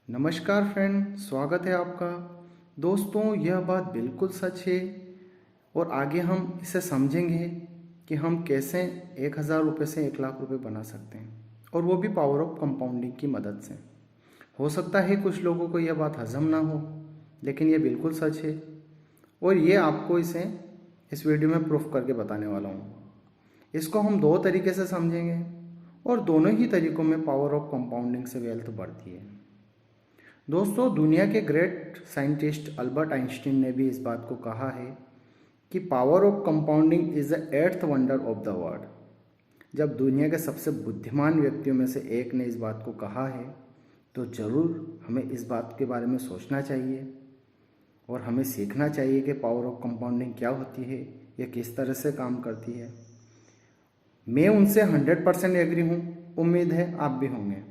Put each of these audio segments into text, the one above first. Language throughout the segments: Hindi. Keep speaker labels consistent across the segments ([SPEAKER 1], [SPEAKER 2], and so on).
[SPEAKER 1] नमस्कार फ्रेंड, स्वागत है आपका। दोस्तों, यह बात बिल्कुल सच है और आगे हम इसे समझेंगे कि हम कैसे 1,000 रुपये से 1,00,000 रुपये बना सकते हैं, और वो भी पावर ऑफ कंपाउंडिंग की मदद से। हो सकता है कुछ लोगों को यह बात हजम ना हो, लेकिन ये बिल्कुल सच है और ये आपको इस वीडियो में प्रूफ करके बताने वाला हूँ। इसको हम दो तरीके से समझेंगे और दोनों ही तरीकों में पावर ऑफ कंपाउंडिंग से वेल्थ बढ़ती है। दोस्तों, दुनिया के ग्रेट साइंटिस्ट अल्बर्ट आइंस्टीन ने भी इस बात को कहा है कि power of compounding is the eighth wonder of the world. जब दुनिया के सबसे बुद्धिमान व्यक्तियों में से एक ने इस बात को कहा है तो ज़रूर हमें इस बात के बारे में सोचना चाहिए और हमें सीखना चाहिए कि पावर ऑफ कंपाउंडिंग क्या होती है, यह किस तरह से काम करती है। मैं उनसे 100% एग्री हूँ, उम्मीद है आप भी होंगे।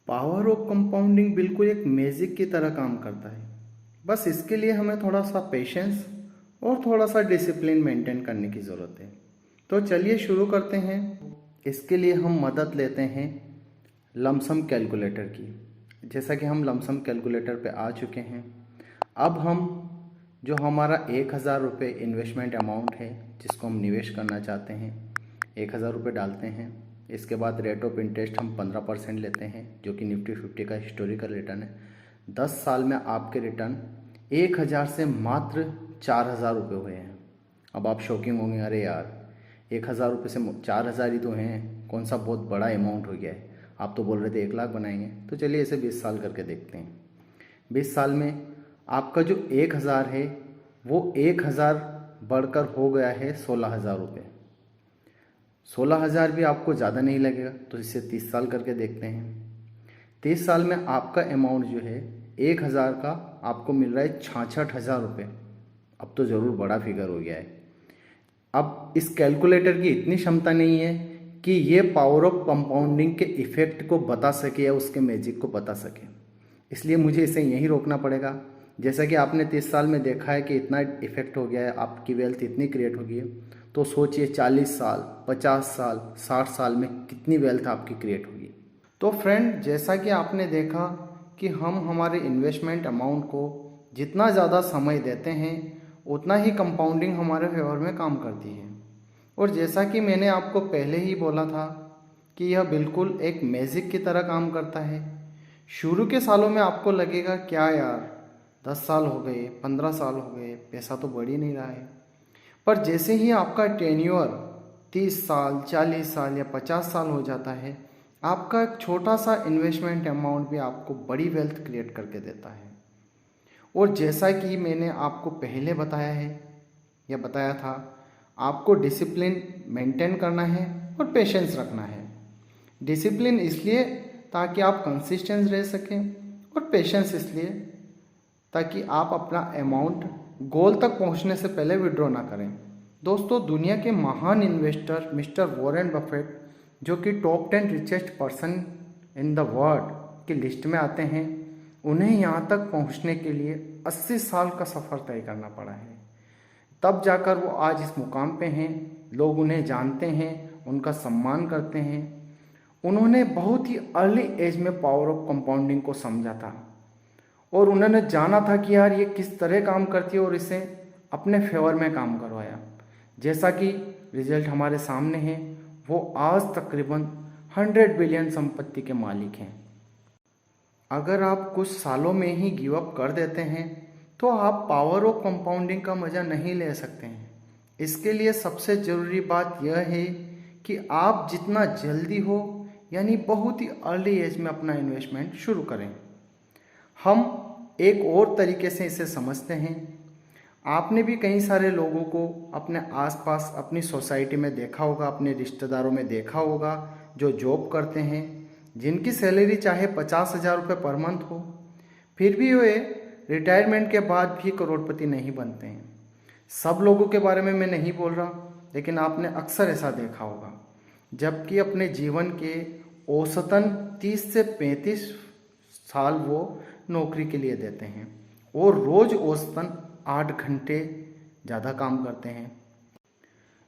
[SPEAKER 1] पावर ऑफ कंपाउंडिंग बिल्कुल एक मैजिक की तरह काम करता है। बस इसके लिए हमें थोड़ा सा पेशेंस और थोड़ा सा डिसिप्लिन मेंटेन करने की ज़रूरत है। तो चलिए शुरू करते हैं। इसके लिए हम मदद लेते हैं लमसम कैलकुलेटर की। जैसा कि हम लमसम कैलकुलेटर पे आ चुके हैं, अब हम जो हमारा 1,000 रुपये इन्वेस्टमेंट अमाउंट है जिसको हम निवेश करना चाहते हैं, 1,000 रुपये डालते हैं। इसके बाद रेट ऑफ इंटरेस्ट हम 15% लेते हैं, जो कि निफ्टी 50 का हिस्टोरिकल रिटर्न है। 10 साल में आपके रिटर्न 1,000 से मात्र 4,000 रुपये हुए हैं। अब आप शॉकिंग होंगे, अरे यार 1,000 रुपये से 4,000 ही तो हैं, कौन सा बहुत बड़ा अमाउंट हो गया है। आप तो बोल रहे थे 1,00,000 बनाएंगे। तो चलिए इसे 20 साल करके देखते हैं। 20 साल में आपका जो 1,000 है वो 1,000 बढ़कर हो गया है 16,000 रुपये। 16,000 भी आपको ज़्यादा नहीं लगेगा, तो इसे 30 साल करके देखते हैं। 30 साल में आपका अमाउंट जो है 1,000 का आपको मिल रहा है 66,000 रुपये। अब तो ज़रूर बड़ा फिगर हो गया है। अब इस कैलकुलेटर की इतनी क्षमता नहीं है कि ये पावर ऑफ कंपाउंडिंग के इफ़ेक्ट को बता सके या उसके मैजिक को बता सके, इसलिए मुझे इसे यहीं रोकना पड़ेगा। जैसा कि आपने 30 साल में देखा है कि इतना इफेक्ट हो गया है, आपकी वेल्थ इतनी क्रिएट हो गई है, तो सोचिए 40 साल, 50 साल, 60 साल में कितनी वेल्थ आपकी क्रिएट होगी। तो फ्रेंड, जैसा कि आपने देखा कि हम हमारे इन्वेस्टमेंट अमाउंट को जितना ज़्यादा समय देते हैं उतना ही कंपाउंडिंग हमारे फेवर में काम करती है। और जैसा कि मैंने आपको पहले ही बोला था कि यह बिल्कुल एक मैजिक की तरह काम करता है। शुरू के सालों में आपको लगेगा क्या यार, 10 साल हो गए, 15 साल हो गए, पैसा तो बढ़ ही नहीं रहा है। पर जैसे ही आपका टेन्योर 30 साल, 40 साल या 50 साल हो जाता है, आपका एक छोटा सा इन्वेस्टमेंट अमाउंट भी आपको बड़ी वेल्थ क्रिएट करके देता है। और जैसा कि मैंने आपको पहले बताया है या बताया था, आपको डिसिप्लिन मेंटेन करना है और पेशेंस रखना है। डिसिप्लिन इसलिए ताकि आप कंसिस्टेंट रह सकें, और पेशेंस इसलिए ताकि आप अपना अमाउंट गोल तक पहुंचने से पहले विड्रॉ ना करें। दोस्तों, दुनिया के महान इन्वेस्टर मिस्टर वॉरेन बफेट, जो कि top 10 richest person in the world की लिस्ट में आते हैं, उन्हें यहाँ तक पहुँचने के लिए 80 साल का सफ़र तय करना पड़ा है। तब जाकर वो आज इस मुकाम पे हैं। लोग उन्हें जानते हैं, उनका सम्मान करते हैं। उन्होंने बहुत ही अर्ली एज में पावर ऑफ कंपाउंडिंग को समझा था और उन्होंने जाना था कि यार ये किस तरह काम करती है, और इसे अपने फेवर में काम करवाया। जैसा कि रिजल्ट हमारे सामने है, वो आज तकरीबन 100 बिलियन संपत्ति के मालिक हैं। अगर आप कुछ सालों में ही गिव अप कर देते हैं तो आप पावर ऑफ कंपाउंडिंग का मज़ा नहीं ले सकते हैं। इसके लिए सबसे ज़रूरी बात यह है कि आप जितना जल्दी हो, यानी बहुत ही अर्ली एज में अपना इन्वेस्टमेंट शुरू करें। हम एक और तरीके से इसे समझते हैं। आपने भी कई सारे लोगों को अपने आसपास, अपनी सोसाइटी में देखा होगा, अपने रिश्तेदारों में देखा होगा, जो जॉब करते हैं, जिनकी सैलरी चाहे 50,000 रुपये पर मंथ हो, फिर भी वे रिटायरमेंट के बाद भी करोड़पति नहीं बनते हैं। सब लोगों के बारे में मैं नहीं बोल रहा, लेकिन आपने अक्सर ऐसा देखा होगा। जबकि अपने जीवन के औसतन 30 से 35 साल वो नौकरी के लिए देते हैं और रोज़ औसतन 8 घंटे ज़्यादा काम करते हैं।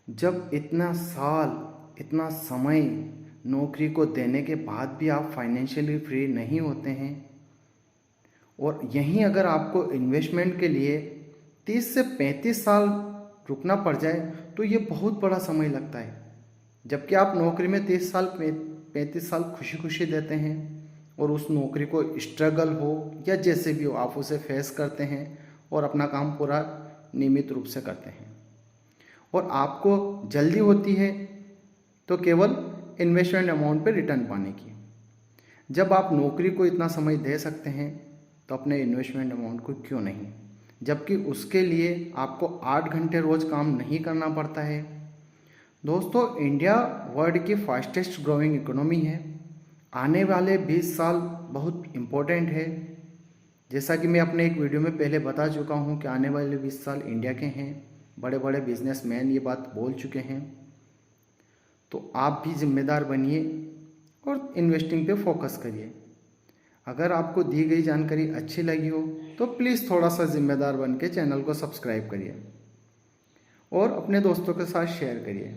[SPEAKER 1] जब इतना साल, इतना समय नौकरी को देने के बाद भी आप फाइनेंशियली फ्री नहीं होते हैं, और यहीं अगर आपको इन्वेस्टमेंट के लिए 30 से 35 साल रुकना पड़ जाए तो ये बहुत बड़ा समय लगता है। जबकि आप नौकरी में 35 साल खुशी खुशी देते हैं और उस नौकरी को स्ट्रगल हो या जैसे भी हो आप उसे फेस करते हैं और अपना काम पूरा नियमित रूप से करते हैं। और आपको जल्दी होती है तो केवल इन्वेस्टमेंट अमाउंट पे रिटर्न पाने की। जब आप नौकरी को इतना समय दे सकते हैं तो अपने इन्वेस्टमेंट अमाउंट को क्यों नहीं, जबकि उसके लिए आपको 8 घंटे रोज़ काम नहीं करना पड़ता है। दोस्तों, इंडिया वर्ल्ड की फास्टेस्ट ग्रोइंग इकोनॉमी है। आने वाले 20 साल बहुत इम्पोर्टेंट है। जैसा कि मैं अपने एक वीडियो में पहले बता चुका हूँ कि आने वाले 20 साल इंडिया के हैं। बड़े बड़े बिजनेसमैन ये बात बोल चुके हैं। तो आप भी जिम्मेदार बनिए और इन्वेस्टिंग पे फोकस करिए। अगर आपको दी गई जानकारी अच्छी लगी हो तो प्लीज़ थोड़ा सा जिम्मेदार बन के चैनल को सब्सक्राइब करिए और अपने दोस्तों के साथ शेयर करिए।